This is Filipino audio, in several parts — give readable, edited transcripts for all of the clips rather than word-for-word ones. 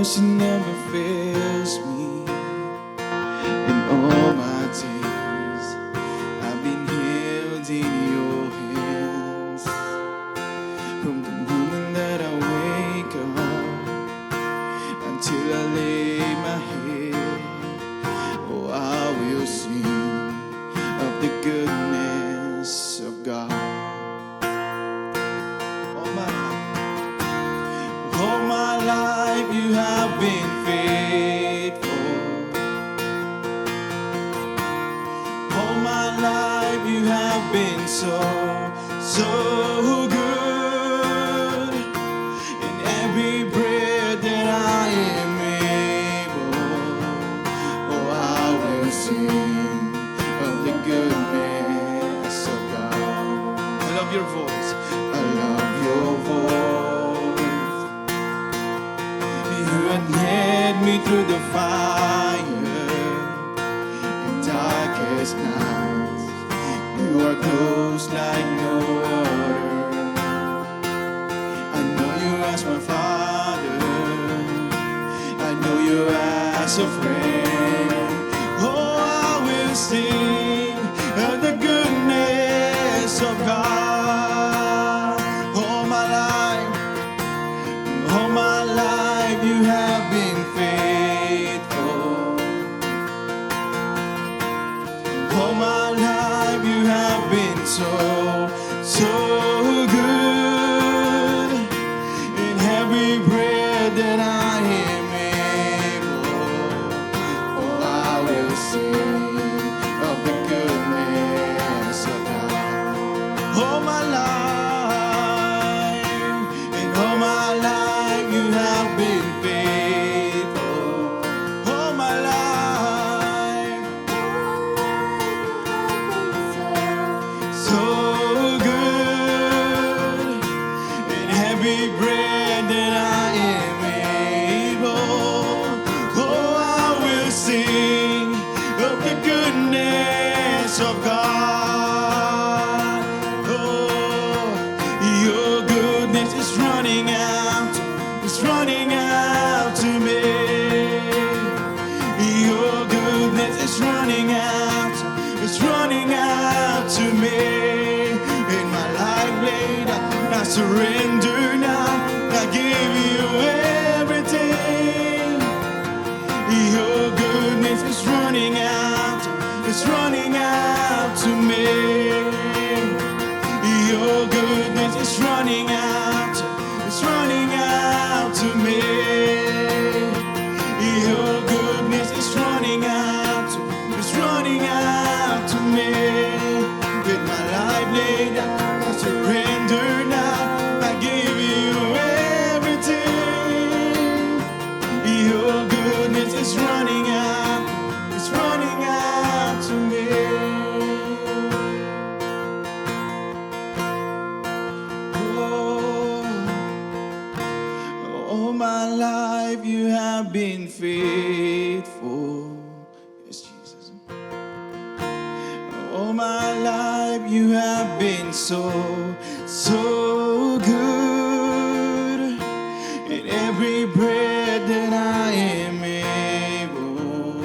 she never fails me. In all my days, I've been held in your hands. From the moment that I wake up until I lay my head, oh, I will sing of the goodness of God. All my life you have been faithful. All my life you have been so, so good. In every breath that I am able, oh, I will sing of the goodness of God. I love your voice. I love your voice. You had led me through the fire in darkest nights. You are close like no other. I know you as my Father. I know you as a friend. Oh, I will sing of the goodness of God. All my life you have been faithful. All my life you have been so, so good. In every breath that I am able, oh, I will sing of the goodness of God. All my life, in all my life you have been faithful. All my life, so good. In every breath that I am able, oh, I will sing of the goodness of God. Oh, your goodness is running out, it's running out to me. Your goodness is running out, it's running out to me. In my life laid out, I surrender now, I give you everything. Your goodness is running out, it's running out to me. Your goodness is running out, it's running out to me. Your goodness is running out, it's running out to me. With my life laid out, I surrender now, I give you everything. Your goodness is running out, it's running out to me. All my life you have been faithful. Yes, Jesus. All my life you have been so, so good. In every breath that I am able,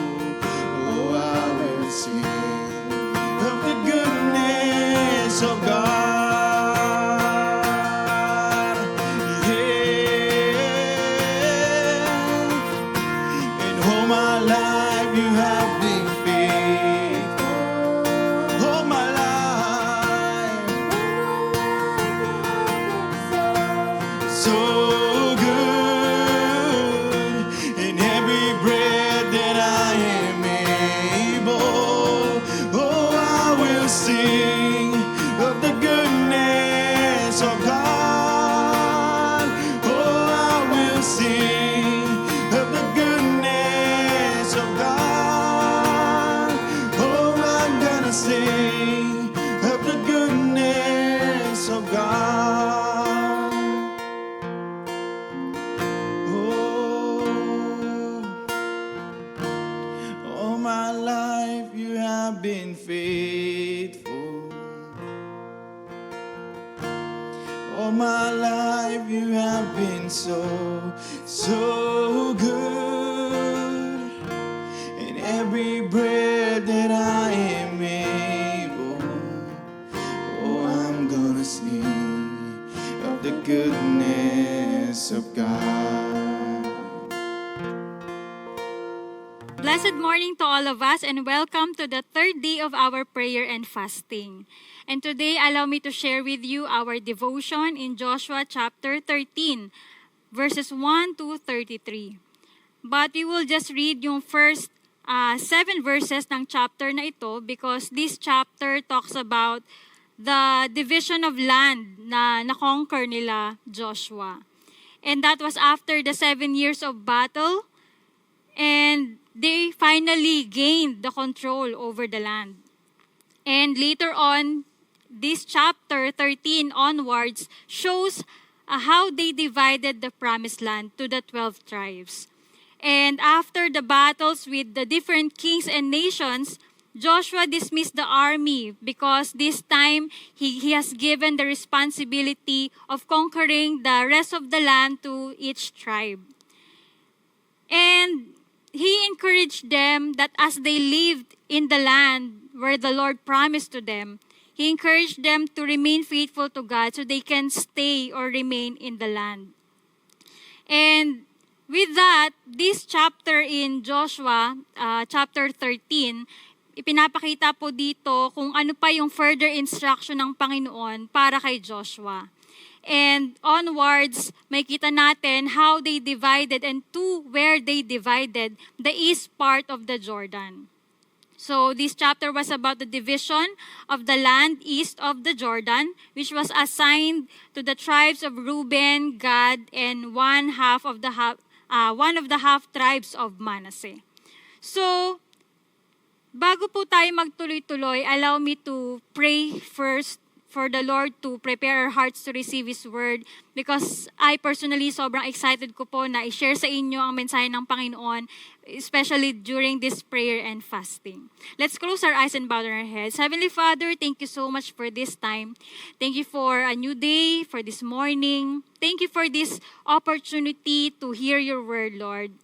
oh, I will sing of the goodness of God. All my life you have been faithful. All my life, so good. In every breath that I am able, oh, I will sing of the goodness of God. Oh, I will sing of the goodness of God. Oh, I'm gonna sing of the goodness of God. Oh, all my life you have been faithful. All my life you have been so, so good. And every breath that I am able, oh, I'm gonna sing of the goodness of God. Blessed morning to all of us and welcome to the third day of our prayer and fasting. And today, allow me to share with you our devotion in Joshua chapter 13, verses 1 to 33. But we will just read yung first 7 verses ng chapter na ito because this chapter talks about the division of land na na-conquer nila Joshua. And that was after the 7 years of battle, and they finally gained the control over the land. And later on, this chapter 13 onwards shows how they divided the promised land to the 12 tribes. And after the battles with the different kings and nations, Joshua dismissed the army because this time he has given the responsibility of conquering the rest of the land to each tribe. And he encouraged them that as they lived in the land where the Lord promised to them, he encouraged them to remain faithful to God so they can stay or remain in the land. And with that, this chapter in Joshua, chapter 13, ipinapakita po dito kung ano pa yung further instruction ng Panginoon para kay Joshua. And onwards, makita natin how they divided and to where they divided the east part of the Jordan. So this chapter was about the division of the land east of the Jordan, which was assigned to the tribes of Reuben, Gad, and one of the half tribes of Manasseh. So, bago po tayo magtuloy-tuloy, allow me to pray first for the Lord to prepare our hearts to receive His Word because I personally sobrang excited ko po na i-share sa inyo ang mensahe ng Panginoon, especially during this prayer and fasting. Let's close our eyes and bow our heads. Heavenly Father, thank you so much for this time. Thank you for a new day, for this morning. Thank you for this opportunity to hear your word, Lord.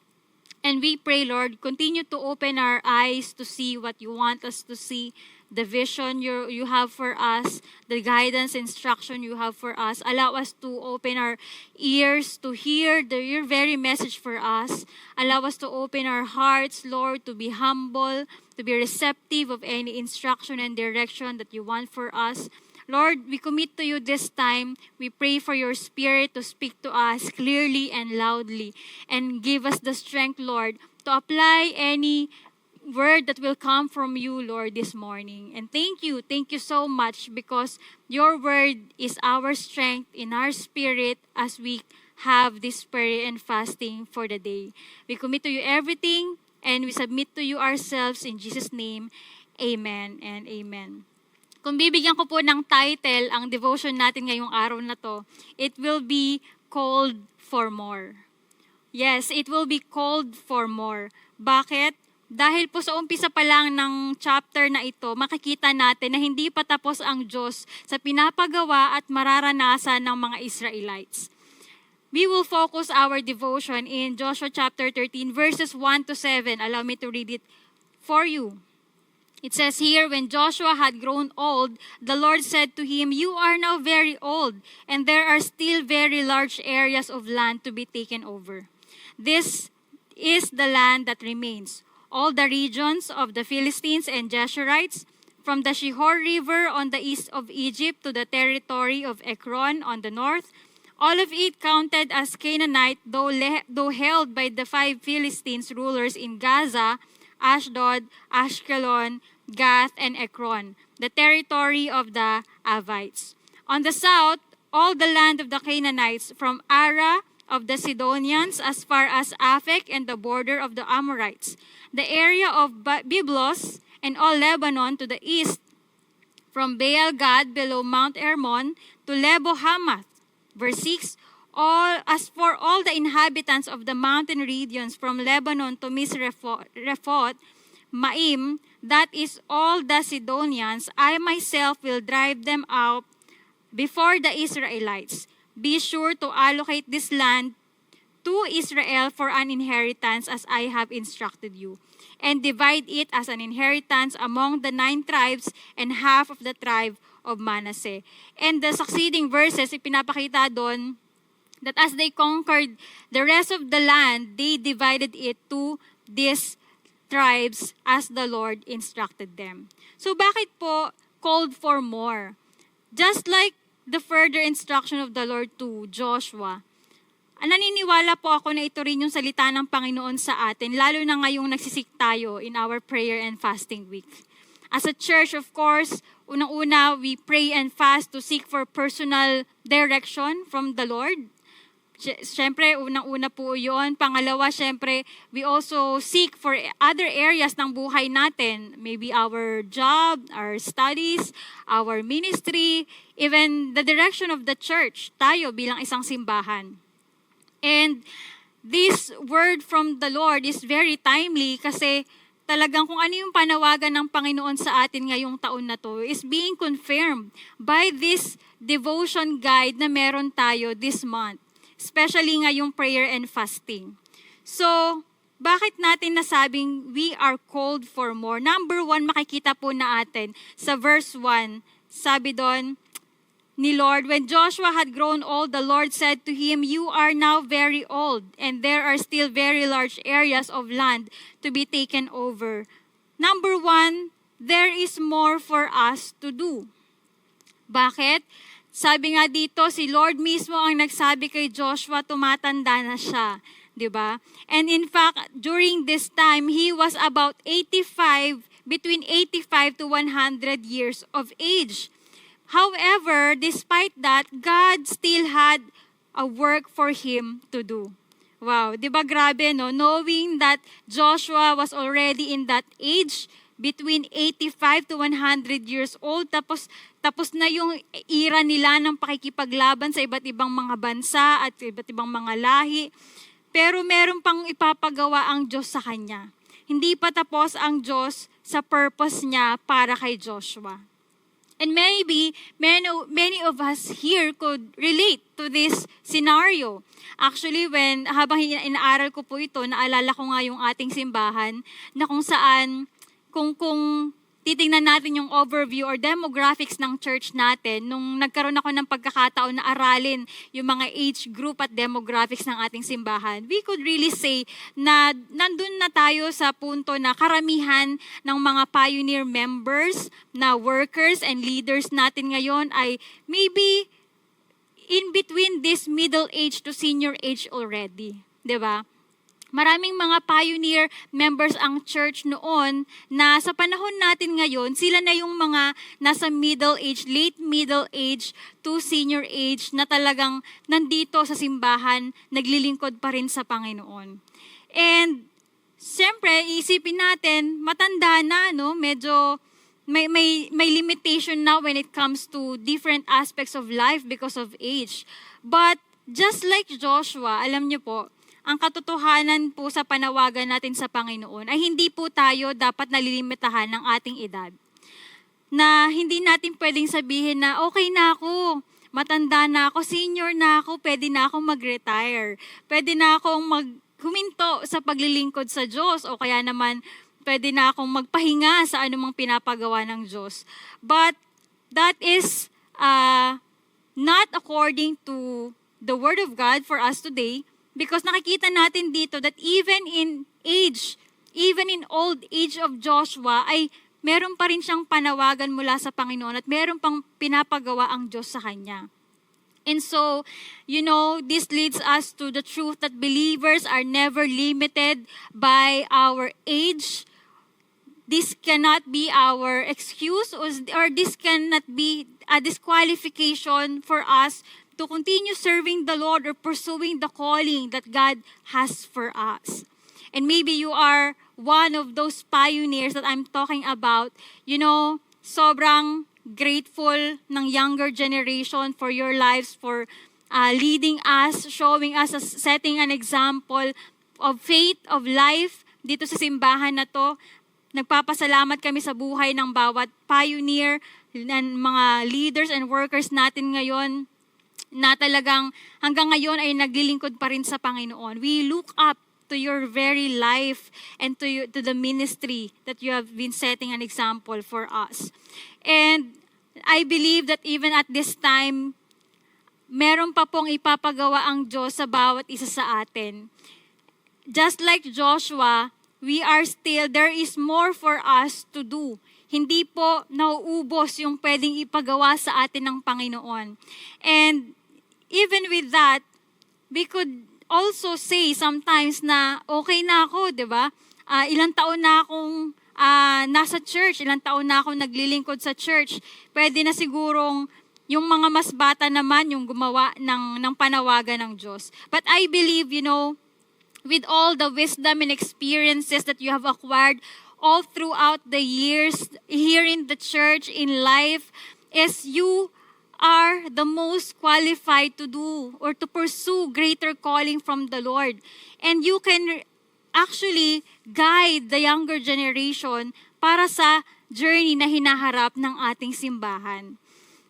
And we pray, Lord, continue to open our eyes to see what you want us to see, the vision you have for us, the guidance, instruction you have for us. Allow us to open our ears to hear your very message for us. Allow us to open our hearts, Lord, to be humble, to be receptive of any instruction and direction that you want for us. Lord, we commit to you this time. We pray for your Spirit to speak to us clearly and loudly and give us the strength, Lord, to apply any word that will come from you, Lord, this morning. And thank you so much because your word is our strength in our spirit as we have this prayer and fasting for the day. We commit to you everything and we submit to you ourselves in Jesus' name. Amen and amen. Kung bibigyan ko po ng title ang devotion natin ngayong araw na to, it will be Called for More. Yes, it will be called for more. Bakit? Dahil po sa umpisa pa lang ng chapter na ito, makikita natin na hindi pa tapos ang Diyos sa pinapagawa at mararanasan ng mga Israelites. We will focus our devotion in Joshua chapter 13 verses 1 to 7. Allow me to read it for you. It says here, when Joshua had grown old, the Lord said to him, "You are now very old, and there are still very large areas of land to be taken over. This is the land that remains, all the regions of the Philistines and Geshurites, from the Shihor River on the east of Egypt to the territory of Ekron on the north, all of it counted as Canaanite, though held by the 5 Philistines rulers in Gaza, Ashdod, Ashkelon, Gath, and Ekron, the territory of the Avites. On the south, all the land of the Canaanites, from Ara of the Sidonians as far as Aphek and the border of the Amorites, the area of Byblos and all Lebanon to the east, from Baal Gad below Mount Hermon to Lebo Hamath. Verse 6, as for all the inhabitants of the mountain regions from Lebanon to Misrephoth, Maim, that is all the Sidonians, I myself will drive them out before the Israelites, "Be sure to allocate this land to Israel for an inheritance as I have instructed you, and divide it as an inheritance among the 9 tribes and half of the tribe of Manasseh." And the succeeding verses, ipinapakita doon that as they conquered the rest of the land, they divided it to these tribes as the Lord instructed them. So bakit po called for more? Just like the further instruction of the Lord to Joshua, naniniwala po ako na ito rin yung salita ng Panginoon sa atin, lalo na ngayong nagsisik tayo in our prayer and fasting week. As a church, of course, unang-una, we pray and fast to seek for personal direction from the Lord. Siyempre, unang-una po yun. Pangalawa, siyempre, we also seek for other areas ng buhay natin. Maybe our job, our studies, our ministry, even the direction of the church, tayo bilang isang simbahan. And this word from the Lord is very timely kasi talagang kung ano yung panawagan ng Panginoon sa atin ngayong taon na to is being confirmed by this devotion guide na meron tayo this month, especially ngayong prayer and fasting. So, bakit natin nasabing we are called for more? Number 1, makikita po natin sa verse 1, sabi doon ni Lord, "When Joshua had grown old, the Lord said to him, 'You are now very old, and there are still very large areas of land to be taken over.'" Number 1, there is more for us to do. Bakit? Sabi nga dito, si Lord mismo ang nagsabi kay Joshua, tumatanda na siya. 'Di ba? And in fact, during this time, he was about between 85 to 100 years of age. However, despite that, God still had a work for him to do. Wow, 'di ba grabe no? Knowing that Joshua was already in that age, between 85 to 100 years old, tapos na yung era nila ng pakikipaglaban sa iba't ibang mga bansa at iba't ibang mga lahi. Pero meron pang ipapagawa ang Diyos sa kanya. Hindi pa tapos ang Diyos sa purpose niya para kay Joshua. And maybe many of us here could relate to this scenario. Actually, habang inaaral ko po ito, naalala ko nga yung ating simbahan na kung saan, kung titingnan natin yung overview or demographics ng church natin, nung nagkaroon ako ng pagkakataon na aralin yung mga age group at demographics ng ating simbahan, we could really say na nandun na tayo sa punto na karamihan ng mga pioneer members na workers and leaders natin ngayon ay maybe in between this middle age to senior age already. 'Di ba? Maraming mga pioneer members ang church noon na sa panahon natin ngayon, sila na yung mga nasa middle age, late middle age to senior age na talagang nandito sa simbahan, naglilingkod pa rin sa Panginoon. And siyempre, isipin natin, matanda na, no? Medyo may limitation now when it comes to different aspects of life because of age. But just like Joshua, alam niyo po, ang katotohanan po sa panawagan natin sa Panginoon ay hindi po tayo dapat nalilimitahan ng ating edad. Na hindi natin pwedeng sabihin na okay na ako, matanda na ako, senior na ako, pwede na akong mag-retire. Pwede na akong huminto sa paglilingkod sa Diyos o kaya naman pwede na akong magpahinga sa anumang pinapagawa ng Diyos. But that is not according to the Word of God for us today. Because nakikita natin dito that even in old age of Joshua, ay meron pa rin siyang panawagan mula sa Panginoon at meron pang pinapagawa ang Diyos sa kanya. And so, this leads us to the truth that believers are never limited by our age. This cannot be our excuse or this cannot be a disqualification for us to continue serving the Lord or pursuing the calling that God has for us. And maybe you are one of those pioneers that I'm talking about. Sobrang grateful ng younger generation for your lives, for leading us, showing us, setting an example of faith, of life dito sa simbahan na to. Nagpapasalamat kami sa buhay ng bawat pioneer, mga leaders and workers natin ngayon na talagang hanggang ngayon ay naglilingkod pa rin sa Panginoon. We look up to your very life and to the ministry that you have been setting an example for us. And I believe that even at this time, meron pa pong ipapagawa ang Diyos sa bawat isa sa atin. Just like Joshua, there is more for us to do. Hindi po nauubos yung pwedeng ipagawa sa atin ng Panginoon. And even with that, we could also say sometimes na okay na ako, di ba? Ilang taon na akong nasa church, ilang taon na akong naglilingkod sa church. Pwede na sigurong yung mga mas bata naman yung gumawa ng panawagan ng Diyos. But I believe, with all the wisdom and experiences that you have acquired all throughout the years here in the church, in life, is you are the most qualified to do or to pursue greater calling from the Lord. And you can actually guide the younger generation para sa journey na hinaharap ng ating simbahan.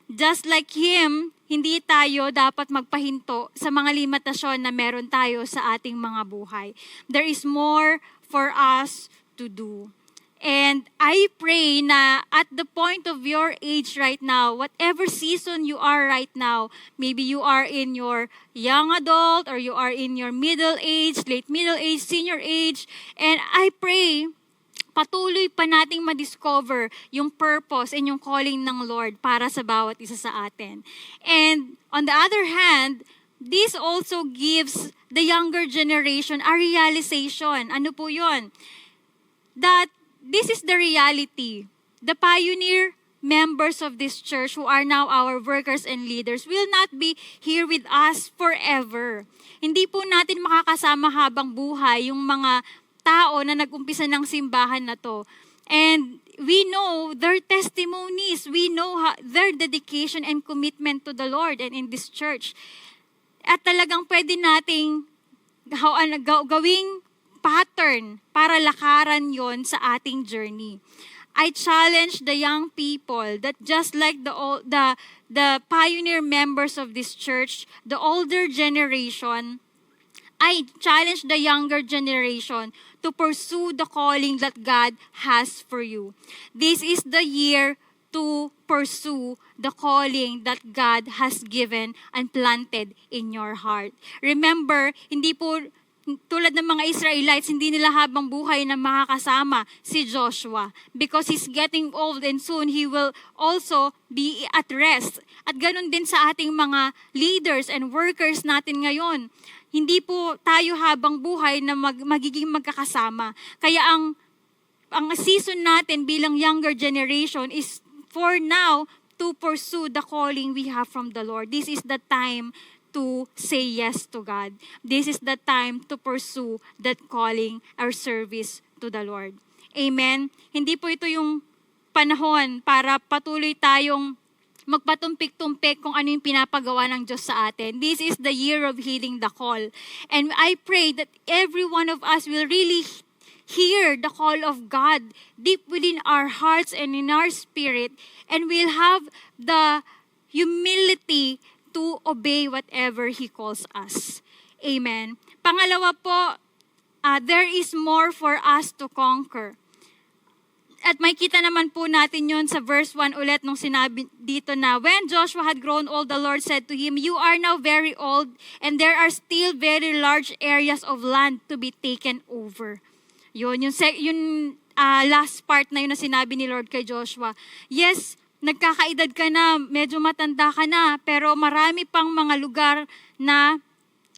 Just like Him, hindi tayo dapat magpahinto sa mga limitasyon na meron tayo sa ating mga buhay. There is more for us to do. And I pray na at the point of your age right now, whatever season you are right now, maybe you are in your young adult or you are in your middle age, late middle age, senior age, and I pray patuloy pa nating ma-discover yung purpose and yung calling ng Lord para sa bawat isa sa atin. And on the other hand, this also gives the younger generation a realization. Ano po yun? That this is the reality. The pioneer members of this church who are now our workers and leaders will not be here with us forever. Hindi po natin makakasama habang buhay yung mga tao na nag-umpisa ng simbahan na to. And we know their testimonies. We know their dedication and commitment to the Lord and in this church. At talagang pwede nating gawing pattern para lakaran yon sa ating journey. I challenge the young people that just like the pioneer members of this church, the older generation, I challenge the younger generation to pursue the calling that God has for you. This is the year to pursue the calling that God has given and planted in your heart. Remember, hindi po tulad ng mga Israelites, hindi nila habang buhay na makakasama si Joshua because he's getting old and soon he will also be at rest. At ganun din sa ating mga leaders and workers natin ngayon. Hindi po tayo habang buhay na magiging magkakasama. Kaya ang season natin bilang younger generation is for now to pursue the calling we have from the Lord. This is the time to say yes to God. This is the time to pursue that calling, our service to the Lord. Amen? Hindi po ito yung panahon para patuloy tayong magpatumpik-tumpik kung ano yung pinapagawa ng Diyos sa atin. This is the year of heeding the call. And I pray that every one of us will really hear the call of God deep within our hearts and in our spirit, and we'll have the humility to obey whatever He calls us. Amen. Pangalawa po, there is more for us to conquer. At may kita naman po natin yon sa verse 1 ulit nung sinabi dito na, when Joshua had grown old, the Lord said to him, you are now very old, and there are still very large areas of land to be taken over. Yun, yung last part na yun na sinabi ni Lord kay Joshua. Yes, nagkakaedad ka na, medyo matanda ka na, pero marami pang mga lugar na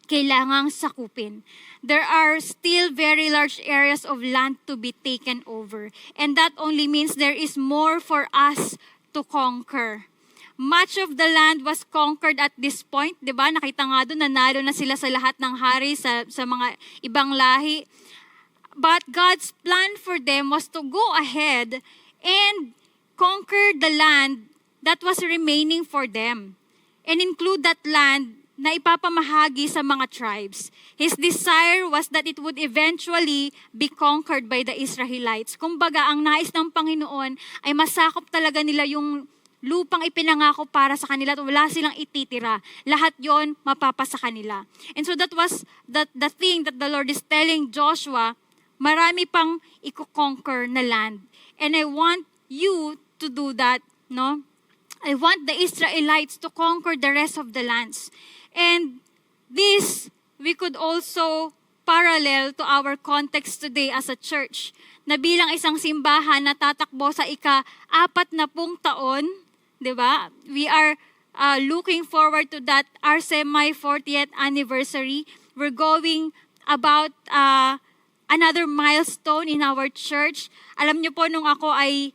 kailangang sakupin. There are still very large areas of land to be taken over. And that only means there is more for us to conquer. Much of the land was conquered at this point, di ba? Nakita nga doon, nanalo na sila sa lahat ng hari, sa mga ibang lahi. But God's plan for them was to go ahead and conquer the land that was remaining for them. And include that land na ipapamahagi sa mga tribes. His desire was that it would eventually be conquered by the Israelites. Kumbaga, ang nais ng Panginoon ay masakop talaga nila yung lupang ipinangako para sa kanila at wala silang ititira. Lahat yon mapapasa kanila. And so that was the thing that the Lord is telling Joshua, marami pang i-conquer na land. And I want you to do that, no? I want the Israelites to conquer the rest of the lands. And this, we could also parallel to our context today as a church, na bilang isang simbahan na tatakbo sa ika-40 taon, di ba? We are looking forward to that, our semi-40th anniversary. We're going about another milestone in our church. Alam niyo po, nung ako ay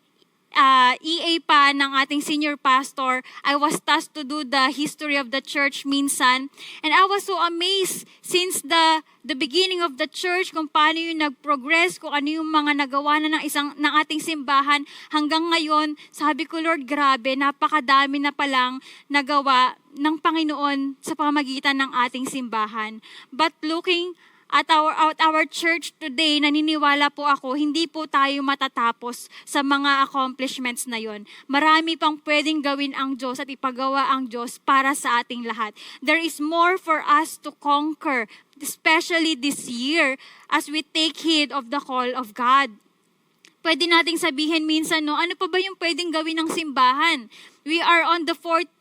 EA pa ng ating senior pastor, I was tasked to do the history of the church minsan. And I was so amazed since the beginning of the church, kung paano yung nag-progress, kung ano yung mga nagawa na ng ating simbahan. Hanggang ngayon, sabi ko, Lord, grabe, napakadami na palang nagawa ng Panginoon sa pamamagitan ng ating simbahan. But looking at our church today, naniniwala po ako, hindi po tayo matatapos sa mga accomplishments na yon. Marami pang pwedeng gawin ang Diyos at ipagawa ang Diyos para sa ating lahat. There is more for us to conquer, especially this year, as we take heed of the call of God. Pwede nating sabihin minsan, no, ano pa ba yung pwedeng gawin ng simbahan? We are on the 40th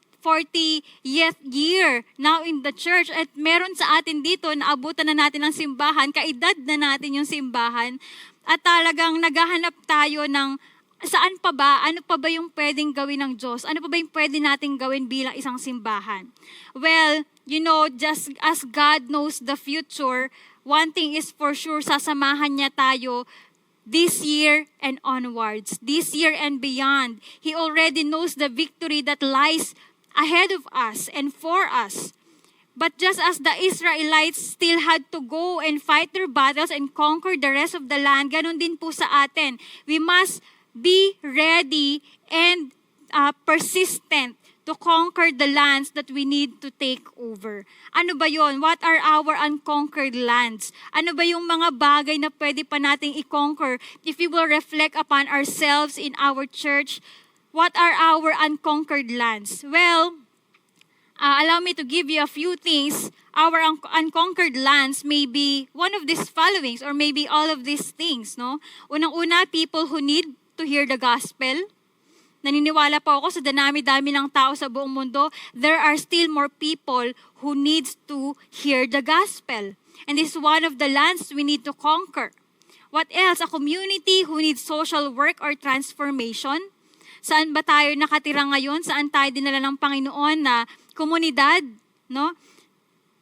year now in the church, at meron sa atin dito na abutan na natin ng simbahan, kaedad na natin yung simbahan, at talagang naghahanap tayo ng saan pa ba, ano pa ba yung pwedeng gawin ng Diyos, ano pa ba yung pwede nating gawin bilang isang simbahan. Well, you know, just as God knows the future, one thing is for sure, sasamahan niya tayo this year and onwards, this year and beyond. He already knows the victory that lies ahead of us and for us. But just as the Israelites still had to go and fight their battles and conquer the rest of the land, ganun din po sa atin. We must be ready and persistent to conquer the lands that we need to take over. Ano ba yon? What are our unconquered lands? Ano ba yung mga bagay na pwede pa nating i-conquer if we will reflect upon ourselves in our church? What are our unconquered lands? Well, allow me to give you a few things. Our unconquered lands may be one of these followings, or maybe all of these things, no? Unang-una, people who need to hear the gospel. Naniniwala po ako sa dami-dami ng tao sa buong mundo, there are still more people who needs to hear the gospel. And this is one of the lands we need to conquer. What else? A community who needs social work or transformation. Saan ba tayo nakatira ngayon? Saan tayo dinala ng Panginoon na komunidad? No?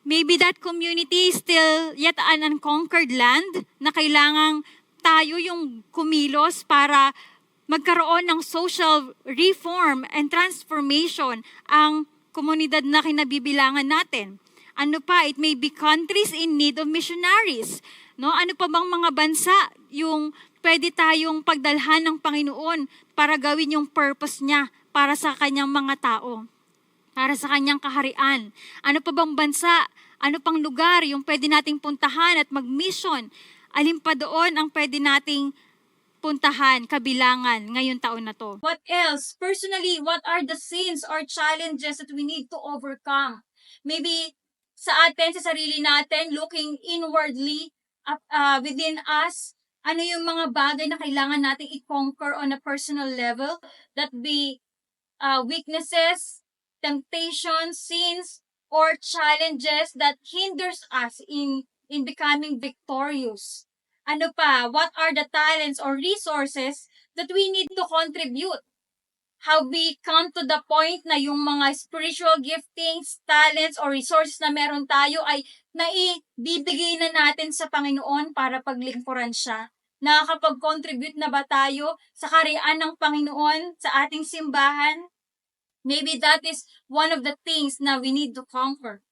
Maybe that community is still yet an unconquered land na kailangang tayo yung kumilos para magkaroon ng social reform and transformation ang komunidad na kinabibilangan natin. Ano pa? It may be countries in need of missionaries. No? Ano pa bang mga bansa yung pwede tayong pagdalhan ng Panginoon para gawin yung purpose niya para sa kanyang mga tao, para sa kanyang kaharian? Ano pa bang bansa, ano pang lugar yung pwede nating puntahan at mag-mission? Alin pa doon ang pwede nating puntahan, kabilangan ngayong taon na to? What else? Personally, what are the sins or challenges that we need to overcome? Maybe sa atin, sa sarili natin, looking inwardly within us, ano yung mga bagay na kailangan nating i-conquer on a personal level? That be weaknesses, temptations, sins, or challenges that hinders us in becoming victorious. Ano pa? What are the talents or resources that we need to contribute? How we come to the point na yung mga spiritual giftings, talents, or resources na meron tayo ay naibibigay na natin sa Panginoon para paglingkuran siya. Nakakapag-contribute na ba tayo sa kaharian ng Panginoon sa ating simbahan? Maybe that is one of the things na we need to conquer.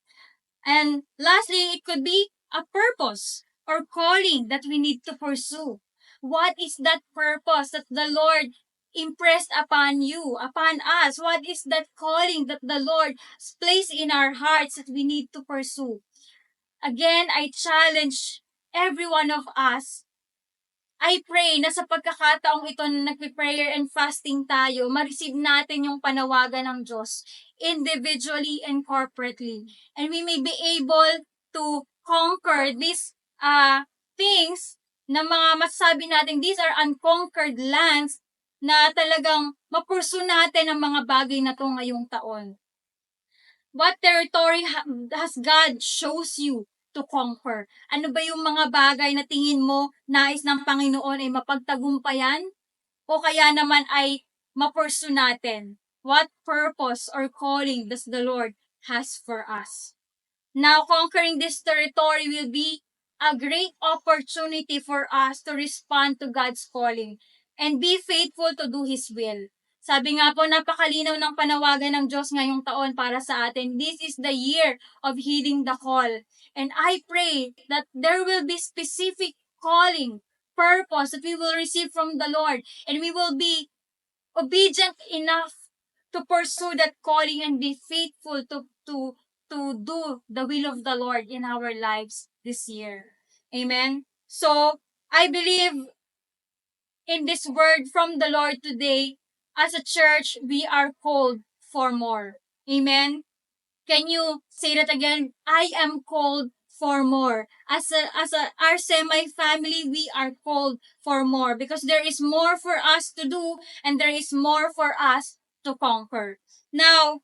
And lastly, it could be a purpose or calling that we need to pursue. What is that purpose that the Lord impressed upon you, upon us? What is that calling that the Lord placed in our hearts that we need to pursue? Again, I challenge every one of us I pray na sa pagkakataong ito na nagpe-prayer and fasting tayo, ma-receive natin yung panawagan ng Diyos individually and corporately. And we may be able to conquer these things na mga masasabi natin, these are unconquered lands na talagang mapursu natin ang mga bagay na to ngayong taon. What territory has God shows you to conquer? Ano ba yung mga bagay na tingin mo nais ng Panginoon ay mapagtagumpayan? O kaya naman ay mapursu natin? What purpose or calling does the Lord has for us? Now, conquering this territory will be a great opportunity for us to respond to God's calling and be faithful to do His will. Sabi nga po, napakalinaw ng panawagan ng Diyos ngayong taon para sa atin. This is the year of heeding the call. And I pray that there will be specific calling, purpose that we will receive from the Lord. And we will be obedient enough to pursue that calling and be faithful to do the will of the Lord in our lives this year. Amen. So, I believe in this word from the Lord today. As a church, we are called for more. Amen. Can you say that again? I am called for more. As our semi family, we are called for more because there is more for us to do and there is more for us to conquer. Now,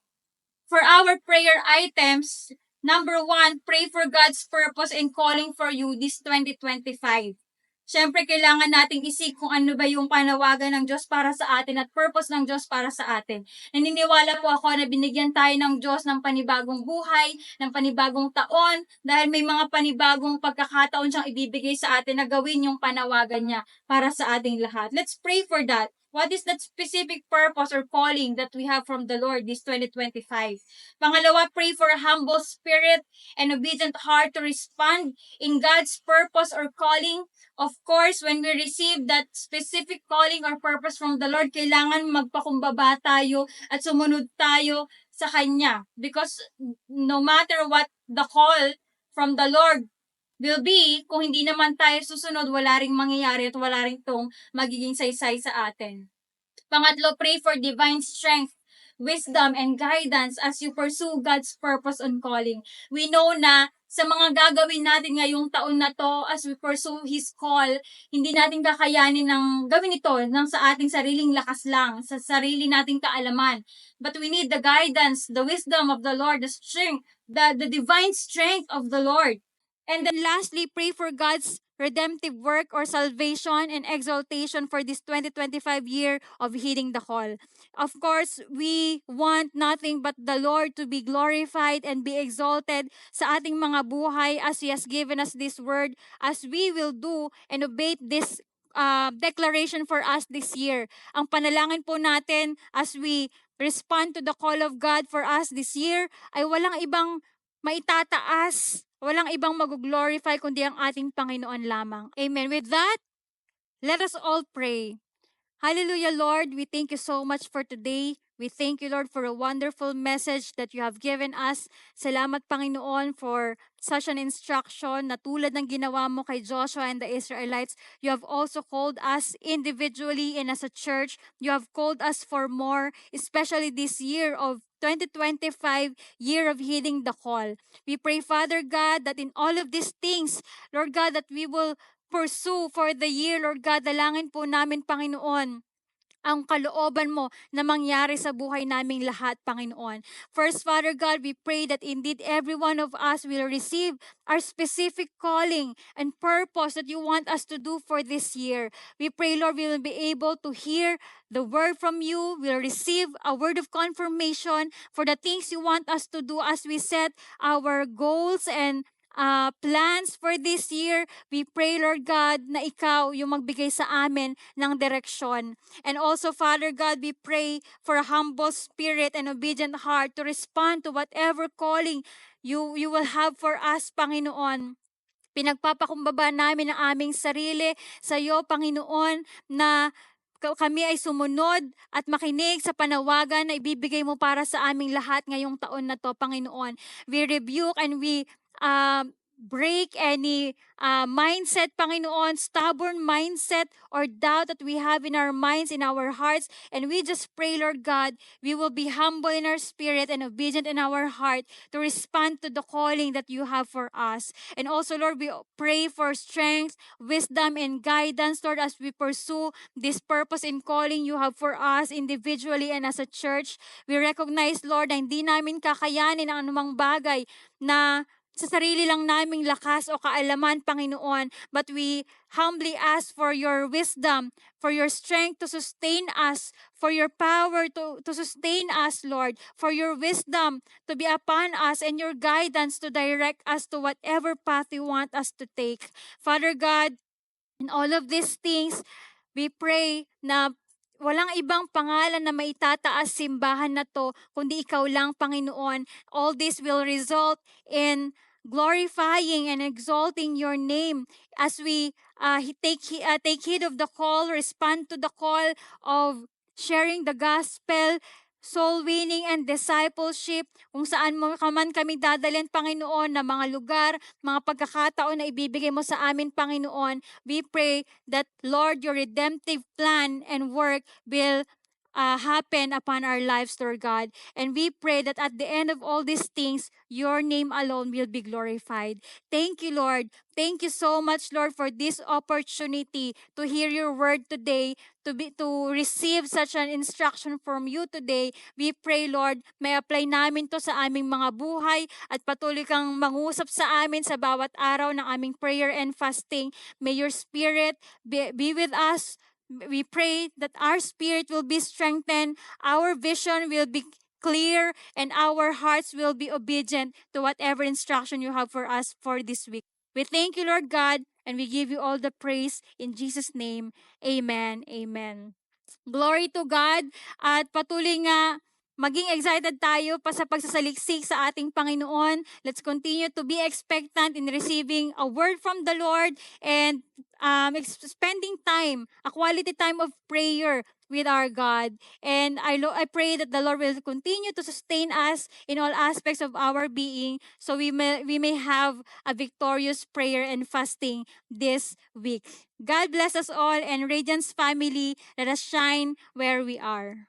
for our prayer items, number 1, pray for God's purpose and calling for you this 2025. Siyempre, kailangan nating isip kung ano ba yung panawagan ng Diyos para sa atin at purpose ng Diyos para sa atin. Naniniwala po ako na binigyan tayo ng Diyos ng panibagong buhay, ng panibagong taon, dahil may mga panibagong pagkakataon siyang ibibigay sa atin na gawin yung panawagan niya para sa ating lahat. Let's pray for that. What is that specific purpose or calling that we have from the Lord this 2025? Pangalawa, pray for a humble spirit and obedient heart to respond in God's purpose or calling. Of course, when we receive that specific calling or purpose from the Lord, kailangan magpakumbaba tayo at sumunod tayo sa Kanya. Because no matter what the call from the Lord will be, kung hindi naman tayo susunod, wala ring mangyayari at wala ring tong magiging saysay sa atin. Pangatlo, pray for divine strength, wisdom, and guidance as you pursue God's purpose and calling. We know na sa mga gagawin natin ngayong taon na to, as we pursue His call, hindi natin kakayanin ng gawin ito ng sa ating sariling lakas lang, sa sarili nating kaalaman. But we need the guidance, the wisdom of the Lord, the strength, the divine strength of the Lord. And then lastly, pray for God's redemptive work or salvation and exaltation for this 2025 year of heeding the call. Of course, we want nothing but the Lord to be glorified and be exalted sa ating mga buhay as He has given us this word, as we will do and obey this declaration for us this year. Ang panalangin po natin as we respond to the call of God for us this year ay walang ibang maitataas, walang ibang mag-glorify kundi ang ating Panginoon lamang. Amen. With that, let us all pray. Hallelujah, Lord. We thank you so much for today. We thank you, Lord, for a wonderful message that you have given us. Salamat, Panginoon, for such an instruction na tulad ng ginawa mo kay Joshua and the Israelites. You have also called us individually and as a church. You have called us for more, especially this year of 2025, year of heeding the call. We pray, Father God, that in all of these things, Lord God, that we will pursue for the year, Lord God, dalangin po namin, Panginoon, ang kalooban mo na mangyari sa buhay naming lahat, Panginoon. First, Father God, we pray that indeed every one of us will receive our specific calling and purpose that you want us to do for this year. We pray, Lord, we will be able to hear the word from you. We'll receive a word of confirmation for the things you want us to do as we set our goals and plans for this year. We pray, Lord God, na ikaw yung magbigay sa amin ng direksyon. And also, Father God, we pray for a humble spirit and obedient heart to respond to whatever calling you will have for us, Panginoon. Pinagpapakumbaba namin ang aming sarili sa iyo, Panginoon, na kami ay sumunod at makinig sa panawagan na ibibigay mo para sa aming lahat ngayong taon na to, Panginoon. We rebuke and we break any mindset, Panginoon, stubborn mindset or doubt that we have in our minds, in our hearts. And we just pray, Lord God, we will be humble in our spirit and obedient in our heart to respond to the calling that you have for us. And also, Lord, we pray for strength, wisdom, and guidance, Lord, as we pursue this purpose and calling you have for us individually and as a church. We recognize, Lord, na hindi namin kakayanin ang anumang bagay na sa sarili lang naming lakas o kaalaman, Panginoon, but we humbly ask for your wisdom, for your strength to sustain us, for your power to sustain us, Lord, for your wisdom to be upon us, and your guidance to direct us to whatever path you want us to take. Father God, in all of these things, we pray na walang ibang pangalan na maitataas simbahan na to, kundi ikaw lang, Panginoon. All this will result in glorifying and exalting your name as we take heed of the call, respond to the call of sharing the gospel, soul winning and discipleship, kung saan mo ka man kami dadalhin, Panginoon, na mga lugar, mga pagkakataon na ibibigay mo sa amin, Panginoon. We pray that, Lord, your redemptive plan and work will happen upon our lives, Lord God. And we pray that at the end of all these things, your name alone will be glorified. Thank you, Lord. Thank you so much, Lord, for this opportunity to hear your word today, to receive such an instruction from you today. We pray, Lord, may apply namin to sa aming mga buhay at patuloy kang mangusap sa amin sa bawat araw ng aming prayer and fasting. May your spirit be with us. We pray that our spirit will be strengthened, our vision will be clear, and our hearts will be obedient to whatever instruction you have for us for this week. We thank you, Lord God, and we give you all the praise in Jesus' name. Amen. Amen. Glory to God. At patuloy nga maging excited tayo pa sa pagsasaliksik sa ating Panginoon. Let's continue to be expectant in receiving a word from the Lord and spending time, a quality time of prayer with our God. And I pray that the Lord will continue to sustain us in all aspects of our being so we may have a victorious prayer and fasting this week. God bless us all, and Radiance family, let us shine where we are.